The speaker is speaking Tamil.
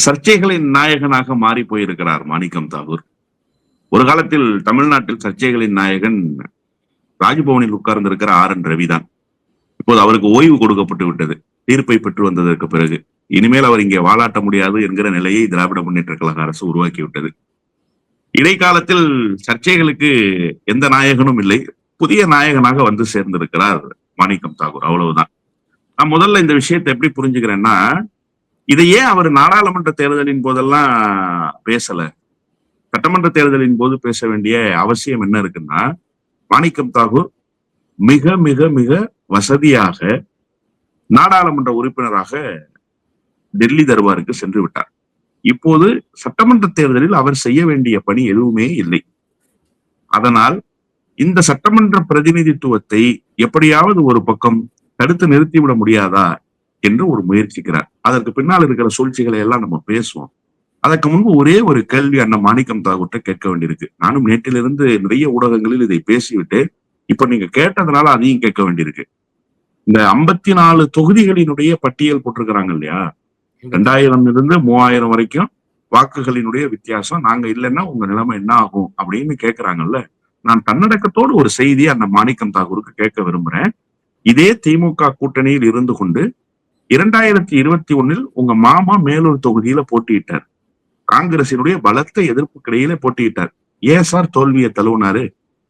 சர்ச்சைகளின் நாயகனாக மாறி போயிருக்கிறார் மாணிக்கம் தாகூர். ஒரு காலத்தில் தமிழ்நாட்டில் சர்ச்சைகளின் நாயகன் ராஜ்பவனில் உட்கார்ந்திருக்கிற RN ரவிதான். இப்போது அவருக்கு ஓய்வு கொடுக்கப்பட்டு விட்டது, தீர்ப்பை பெற்று வந்ததற்கு பிறகு. இனிமேல் அவர் இங்கே வாலாட்ட முடியாது என்கிற நிலையை திராவிட முன்னேற்ற கழக அரசு உருவாக்கிவிட்டது. இடைக்காலத்தில் சர்ச்சைகளுக்கு எந்த நாயகனும் இல்லை, புதிய நாயகனாக வந்து சேர்ந்திருக்கிறார் மாணிக்கம் தாகூர், அவ்வளவுதான். நான் முதல்ல இந்த விஷயத்தை எப்படி புரிஞ்சுக்கிறேன்னா, இதை ஏன் அவர் நாடாளுமன்ற தேர்தலின் போதெல்லாம் பேசல, சட்டமன்ற தேர்தலின் போது பேச வேண்டிய அவசியம் என்ன இருக்குன்னா, மாணிக்கம் தாகூர் மிக மிக மிக வசதியாக நாடாளுமன்ற உறுப்பினராக டெல்லி தர்பாருக்கு சென்று விட்டார். இப்போது சட்டமன்ற தேர்தலில் அவர் செய்ய வேண்டிய பணி எதுவுமே இல்லை. அதனால் இந்த சட்டமன்ற பிரதிநிதித்துவத்தை எப்படியாவது ஒரு பக்கம் தடுத்து நிறுத்திவிட முடியாதா என்று ஒரு முயற்சிக்கிறார். அதற்கு பின்னால் இருக்கிற சூழ்ச்சிகளை எல்லாம் நம்ம பேசுவோம். அதற்கு முன்பு ஒரே ஒரு கேள்வி அண்ணன் மாணிக்கம் தாகூர்ட்ட கேட்க வேண்டியிருக்கு. நானும் நேற்றிலிருந்து நிறைய ஊடகங்களில் இதை பேசிவிட்டு இப்ப நீங்க கேட்டதுனால அதையும் கேட்க வேண்டியிருக்கு. இந்த 54 தொகுதிகளினுடைய பட்டியல் போட்டிருக்கிறாங்க இல்லையா, 2000 இருந்து 3000 வரைக்கும் வாக்குகளினுடைய வித்தியாசம், நாங்க இல்லைன்னா உங்க நிலைமை என்ன ஆகும் அப்படின்னு கேட்கிறாங்கல்ல. நான் தன்னடக்கத்தோடு ஒரு செய்தி அந்த மாணிக்கம் தாகூருக்கு கேட்க விரும்புறேன். இதே திமுக கூட்டணியில் இருந்து கொண்டு 2021 உங்க மாமா மேலூர் தொகுதியில போட்டியிட்டார், காங்கிரசினுடைய பலத்த எதிர்ப்புக்கிடையில போட்டியிட்டார். ஏன் சார் தோல்வியை தழுவினாரு?